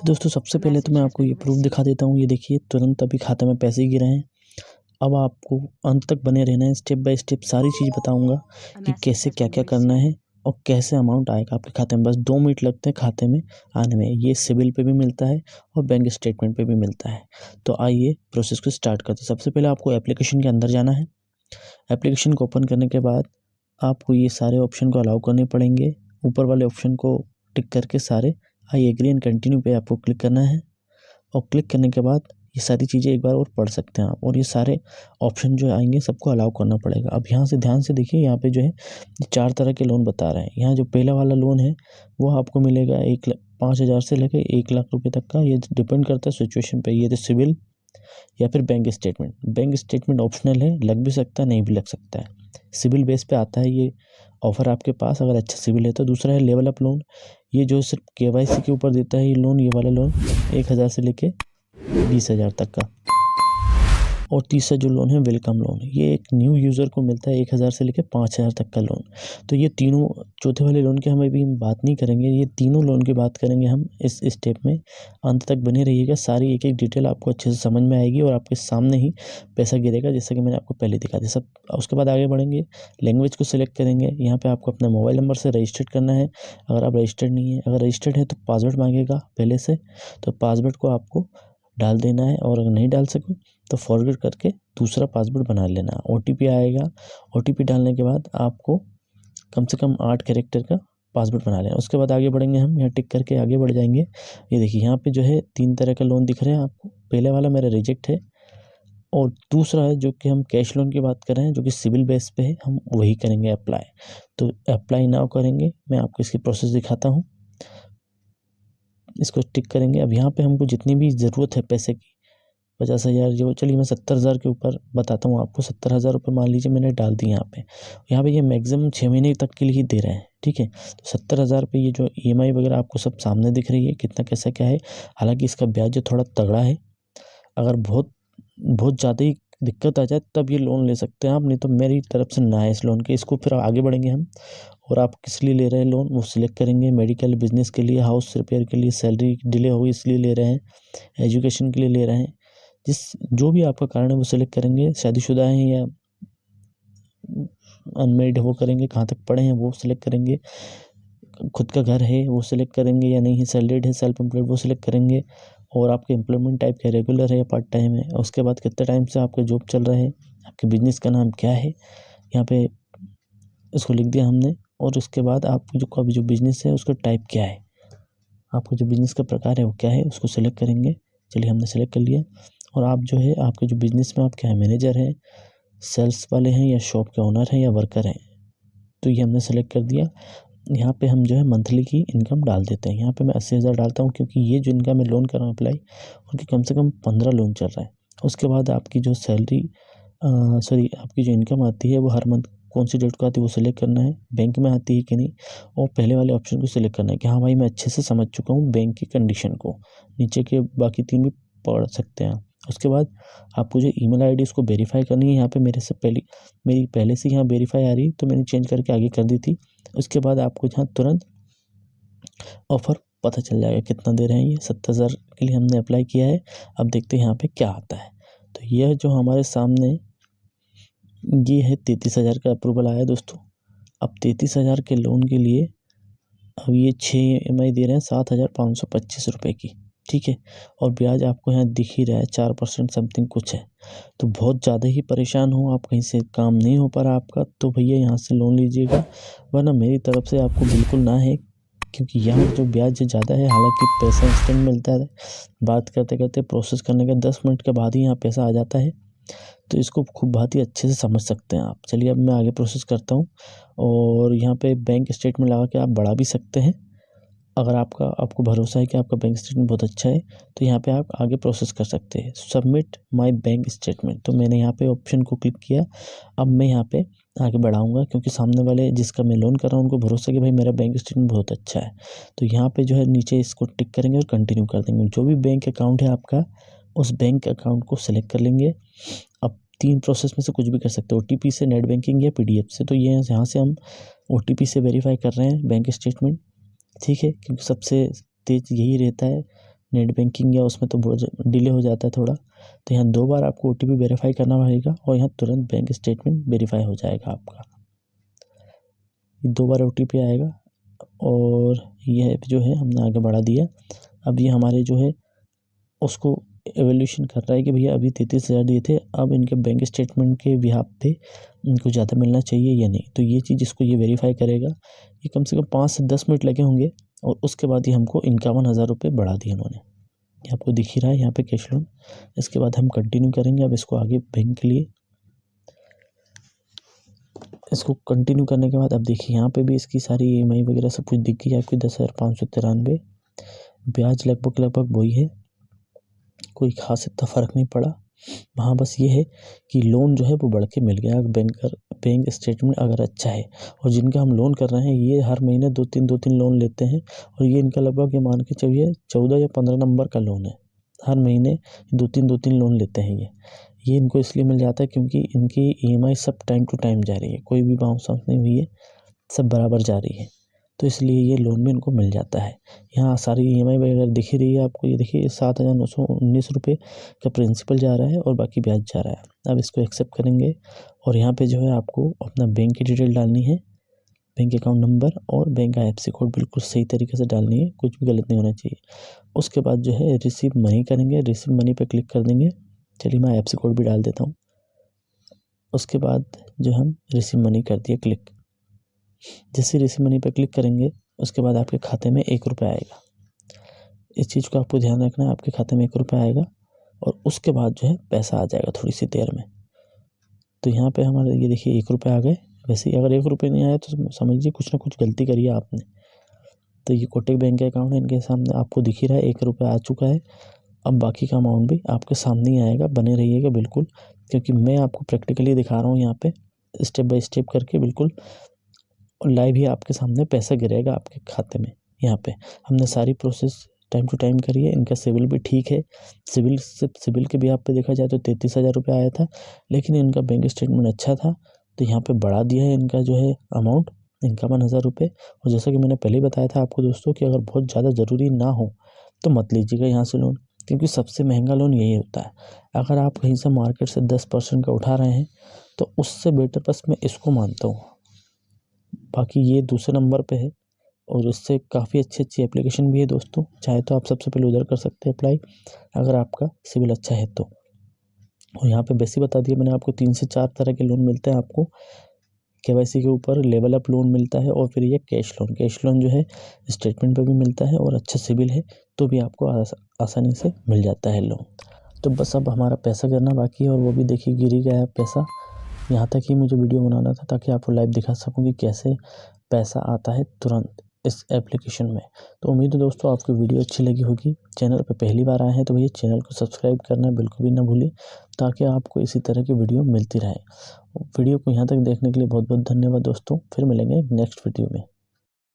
तो दोस्तों सबसे पहले तो मैं आपको ये प्रूफ दिखा देता हूँ। ये देखिए तुरंत अभी खाते में पैसे गिरे हैं। अब आपको अंत तक बने रहना है, स्टेप बाय स्टेप सारी चीज़ बताऊँगा कि कैसे क्या-क्या करना है और कैसे अमाउंट आएगा आपके खाते में। बस 2 मिनट लगते हैं खाते में आने में। ये सिबिल पे भी मिलता है और बैंक स्टेटमेंट पे भी मिलता है। तो आइए प्रोसेस को स्टार्ट करते हैं। सबसे पहले आपको एप्लीकेशन के अंदर जाना है। एप्लीकेशन को ओपन करने के बाद आपको ये सारे ऑप्शन को अलाउ करने पड़ेंगे। ऊपर वाले ऑप्शन को टिक करके सारे आई एग्री एंड कंटिन्यू पे आपको क्लिक करना है और क्लिक करने के बाद ये सारी चीज़ें एक बार और पढ़ सकते हैं आप और ये सारे ऑप्शन जो आएंगे सबको अलाउ करना पड़ेगा। अब यहाँ से ध्यान से देखिए, यहाँ पे जो है 4 तरह के लोन बता रहे हैं। यहाँ जो पहला वाला लोन है वो आपको मिलेगा 5,000 से लेकर 1 लाख रुपए तक का। ये डिपेंड करता है सिचुएशन पे। ये तो सिविल या फिर bank statement. Bank statement optional है, लग भी सकता है, नहीं भी लग सकता है। सिविल बेस पे आता है ये ऑफर आपके पास, अगर अच्छा सिविल है तो। दूसरा है लेवल अप लोन। ये जो सिर्फ केवाईसी के ऊपर देता है ये लोन, ये वाला लोन 1,000 से लेके 20,000 तक का। और तीसरा जो लोन है वेलकम लोन, ये एक न्यू यूज़र को मिलता है 1,000 से लेकर 5,000 तक का लोन। तो ये तीनों, चौथे वाले लोन की हम अभी बात नहीं करेंगे, ये तीनों लोन की बात करेंगे हम इस स्टेप में। अंत तक बने रहिएगा, सारी एक एक डिटेल आपको अच्छे से समझ में आएगी और आपके सामने ही पैसा गिरेगा, जैसा कि मैंने आपको पहले दिखा दिया सब। उसके बाद आगे बढ़ेंगे, लैंग्वेज को सिलेक्ट करेंगे। यहाँ पर आपको अपना मोबाइल नंबर से रजिस्टर्ड करना है अगर आप रजिस्टर्ड नहीं है। अगर रजिस्टर्ड है तो पासवर्ड मांगेगा पहले से, तो पासवर्ड को आपको डाल देना है और अगर नहीं डाल सको तो फॉरवर्ड करके दूसरा पासवर्ड बना लेना। ओटीपी आएगा, ओटीपी डालने के बाद आपको कम से कम 8 कैरेक्टर का पासवर्ड बना लेना। उसके बाद आगे बढ़ेंगे हम, यहाँ टिक करके आगे बढ़ जाएंगे। ये देखिए यहाँ पे जो है 3 तरह का लोन दिख रहे हैं आपको। पहले वाला मेरा रिजेक्ट है और दूसरा है जो कि हम कैश लोन की बात कर रहे हैं, जो कि सिविल बेस पे है, हम वही करेंगे अप्लाई। तो अप्लाई नाउ करेंगे, मैं आपको इसकी प्रोसेस दिखाता हूँ। इसको टिक करेंगे। अब यहाँ पे हमको जितनी भी ज़रूरत है पैसे की, 50,000 जो, चलिए मैं 70,000 के ऊपर बताता हूँ आपको। 70,000 रुपये मान लीजिए मैंने डाल दी यहाँ पे। यहाँ पे ये मैक्सिमम 6 महीने तक के लिए ही दे रहे हैं, ठीक है। तो 70,000 पे ये जो EMI वगैरह आपको सब सामने दिख रही है, कितना कैसा क्या है। हालांकि इसका ब्याज जो थोड़ा तगड़ा है, अगर बहुत बहुत ज़्यादा ही दिक्कत आ जाए तब ये लोन ले सकते हैं आप, नहीं तो मेरी तरफ से ना है इस लोन के। इसको फिर आगे बढ़ेंगे हम, और आप किस लिए ले रहे हैं लोन वो सिलेक्ट करेंगे। मेडिकल, बिजनेस के लिए, हाउस रिपेयर के लिए, सैलरी डिले हुई इसलिए ले रहे हैं, एजुकेशन के लिए ले रहे हैं। जो भी आपका कारण है वो सिलेक्ट करेंगे। शादीशुदा हैं या अनमेरिड वो करेंगे, कहाँ तक पढ़े हैं वो सिलेक्ट करेंगे, खुद का घर है वो सिलेक्ट करेंगे या नहीं है, सैलरीड है, सेल्फ एम्प्लॉयड वो सिलेक्ट करेंगे, और आपके एम्प्लॉयमेंट टाइप क्या रेगुलर है या पार्ट टाइम है। उसके बाद कितने टाइम से आपका जॉब चल रहा है, आपके बिजनेस का नाम क्या है, यहाँ पे इसको लिख दिया हमने। और उसके बाद आपको जो अभी जो बिजनेस है उसका टाइप क्या है, आपका जो बिजनेस का प्रकार है वो क्या है, उसको सिलेक्ट करेंगे। चलिए हमने सेलेक्ट कर लिया। और आप जो है आपके जो बिजनेस में आप क्या है, मैनेजर हैं, सेल्स वाले हैं, या शॉप के ओनर हैं, या वर्कर हैं, तो ये हमने सेलेक्ट कर दिया। यहाँ पे हम जो है मंथली की इनकम डाल देते हैं। यहाँ पे मैं 80,000 डालता हूँ, क्योंकि ये जो इनका मैं लोन कर रहा हूँ अप्लाई, उनकी कम से कम 15 लोन चल रहा है। उसके बाद आपकी जो सैलरी आपकी जो इनकम आती है वो हर मंथ कौन सी डेट को आती है वो सिलेक्ट करना है, बैंक में आती है कि नहीं, और पहले वाले ऑप्शन को सिलेक्ट करना है कि हाँ भाई मैं अच्छे से समझ चुका हूँ बैंक की कंडीशन को। नीचे के बाकी 3 भी पढ़ सकते हैं। उसके बाद आपको जो ईमेल आईडी उसको वेरीफाई करनी है। यहाँ पे मेरी पहले से यहाँ वेरीफाई आ रही, तो मैंने चेंज करके आगे कर दी थी। उसके बाद आपको यहाँ तुरंत ऑफ़र पता चल जाएगा कितना दे रहे हैं ये। 70,000 के लिए हमने अप्लाई किया है। अब देखते हैं यहाँ पे क्या आता है। तो यह जो हमारे सामने ये है 33,000 का अप्रूवल आया दोस्तों। अब 33,000 के लोन के लिए अब ये 6 EMI दे रहे हैं 7,525 रुपये की, ठीक है। और ब्याज आपको यहाँ दिख ही रहा है 4% समथिंग कुछ है। तो बहुत ज़्यादा ही परेशान हो आप, कहीं से काम नहीं हो पा रहा आपका, तो भैया यहाँ से लोन लीजिएगा, वरना मेरी तरफ से आपको बिल्कुल ना है। क्योंकि यहाँ जो ब्याज ज़्यादा है, हालांकि पैसा इंस्टेंट मिलता है, बात करते करते प्रोसेस करने के 10 मिनट के बाद ही यहाँ पैसा आ जाता है। तो इसको खूब बात ही अच्छे से समझ सकते हैं आप। चलिए अब मैं आगे प्रोसेस करता हूँ, और यहाँ पे बैंक स्टेटमेंट लगा के आप बढ़ा भी सकते हैं। अगर आपको भरोसा है कि आपका बैंक स्टेटमेंट बहुत अच्छा है, तो यहाँ पे आप आगे प्रोसेस कर सकते हैं। सबमिट माय बैंक स्टेटमेंट, तो मैंने यहाँ पे ऑप्शन को क्लिक किया। अब मैं यहाँ पे आगे बढ़ाऊँगा, क्योंकि सामने वाले जिसका मैं लोन कर रहा हूँ उनको भरोसा है कि भाई मेरा बैंक स्टेटमेंट बहुत अच्छा है। तो यहाँ पे जो है नीचे इसको टिक करेंगे और कंटिन्यू कर देंगे। जो भी बैंक अकाउंट है आपका, उस बैंक अकाउंट को सिलेक्ट कर लेंगे। अब 3 प्रोसेस में से कुछ भी कर सकते हो, OTP से, नेट बैंकिंग या PDF से। तो ये यहाँ से हम OTP से वेरीफाई कर रहे हैं बैंक स्टेटमेंट, ठीक है, क्योंकि सबसे तेज़ यही रहता है। नेट बैंकिंग या उसमें तो बहुत डिले हो जाता है थोड़ा। तो यहाँ 2 बार आपको OTP वेरीफाई करना पड़ेगा और यहाँ तुरंत बैंक स्टेटमेंट वेरीफाई हो जाएगा आपका। 2 बार OTP आएगा और यह जो है हमने आगे बढ़ा दिया। अब ये हमारे जो है उसको एवोल्यूशन कर रहा है कि भैया अभी 33,000 दिए थे, अब इनके बैंक स्टेटमेंट के बिहाफ पे इनको ज़्यादा मिलना चाहिए या नहीं। तो ये चीज़ इसको ये वेरीफाई करेगा। ये कम से कम 5 से 10 मिनट लगे होंगे और उसके बाद ये हमको 51,000 रुपये बढ़ा दिए इन्होंने। ये आपको दिख ही रहा है यहाँ पे कैश लोन। इसके बाद हम कंटिन्यू करेंगे अब इसको आगे बैंक के लिए। इसको कंटिन्यू करने के बाद अब देखिए यहाँ पे भी इसकी सारी EMI वगैरह सब कुछ दिख गई आपकी 10,593। ब्याज लगभग वही है, कोई खास इतना फ़र्क नहीं पड़ा। वहाँ बस ये है कि लोन जो है वो बढ़ के मिल गया। बैंक स्टेटमेंट अगर अच्छा है और जिनका हम लोन कर रहे हैं ये हर महीने 2-3 लोन लेते हैं और ये इनका लगभग ये मान के चलिए 14 या 15 नंबर का लोन है। हर महीने 2-3 लोन लेते हैं ये इनको इसलिए मिल जाता है क्योंकि इनकी EMI सब टाइम टू टाइम जा रही है, कोई भी बाउंस आउट नहीं हुई है, सब बराबर जा रही है। तो इसलिए ये लोन भी इनको मिल जाता है। यहाँ सारी EMI वगैरह दिख ही रही है आपको, ये देखिए 7,919 रुपये का प्रिंसिपल जा रहा है और बाकी ब्याज जा रहा है। अब इसको एक्सेप्ट करेंगे और यहाँ पे जो है आपको अपना बैंक की डिटेल डालनी है, बैंक अकाउंट नंबर और बैंक IFSC कोड बिल्कुल सही तरीके से डालनी है, कुछ भी गलत नहीं होना चाहिए। उसके बाद जो है रिसीव मनी करेंगे, रिसीव मनी पे क्लिक कर देंगे। चलिए मैं IFSC कोड भी डाल देता हूँ। उसके बाद जो हम रिसीव मनी कर दिए क्लिक। जैसे रिसीव मनी पे क्लिक करेंगे उसके बाद आपके खाते में 1 रुपये आएगा। इस चीज़ को आपको ध्यान रखना है, आपके खाते में 1 रुपये आएगा और उसके बाद जो है पैसा आ जाएगा थोड़ी सी देर में। तो यहाँ पे हमारे ये देखिए 1 रुपये आ गए। वैसे ही अगर 1 रुपये नहीं आया तो समझिए कुछ ना कुछ गलती करी है आपने। तो ये कोटक बैंक के अकाउंट है, इनके सामने आपको दिख ही रहा है 1 रुपये आ चुका है। अब बाकी का अमाउंट भी आपके सामने ही आएगा, बने रहिएगा बिल्कुल, क्योंकि मैं आपको प्रैक्टिकली दिखा रहा हूँ यहाँ पे स्टेप बाय स्टेप करके बिल्कुल लाइव ही आपके सामने पैसा गिरेगा आपके खाते में। यहाँ पे हमने सारी प्रोसेस टाइम टू टाइम करी है। इनका सिविल भी ठीक है, सिविल के भी आप पे देखा जाए तो 33,000 रुपये आया था, लेकिन इनका बैंक स्टेटमेंट अच्छा था तो यहाँ पे बढ़ा दिया है इनका जो है अमाउंट 51,000 रुपये। और जैसा कि मैंने पहले ही बताया था आपको दोस्तों कि अगर बहुत ज़्यादा ज़रूरी ना हो तो मत लीजिएगा यहाँ से लोन, क्योंकि सबसे महंगा लोन यही होता है। अगर आप कहीं से मार्केट से 10% का उठा रहे हैं तो उससे बेटर बस मैं इसको मानता हूँ। बाकी ये दूसरे नंबर पे है और इससे काफ़ी अच्छी एप्लीकेशन भी है दोस्तों, चाहे तो आप सबसे पहले उधर कर सकते हैं अप्लाई अगर आपका सिविल अच्छा है तो। और यहाँ पे बेसिक बता दिया मैंने आपको, 3 से 4 तरह के लोन मिलते हैं आपको। KYC के ऊपर लेवल अप लोन मिलता है और फिर ये कैश लोन जो है स्टेटमेंट पे भी मिलता है और अच्छा सिविल है तो भी आपको आसानी से मिल जाता है लोन। तो बस अब हमारा पैसा गिरना बाकी है और वो भी देखिए गिर ही गया है पैसा। यहाँ तक ही मुझे वीडियो बनाना था ताकि आपको लाइव दिखा सकूँ कि कैसे पैसा आता है तुरंत इस एप्लीकेशन में। तो उम्मीद है दोस्तों आपको वीडियो अच्छी लगी होगी। चैनल पर पहली बार आए हैं तो भैया चैनल को सब्सक्राइब करना बिल्कुल भी ना भूलें, ताकि आपको इसी तरह की वीडियो मिलती रहे। वीडियो को यहाँ तक देखने के लिए बहुत बहुत धन्यवाद दोस्तों। फिर मिलेंगे नेक्स्ट वीडियो में।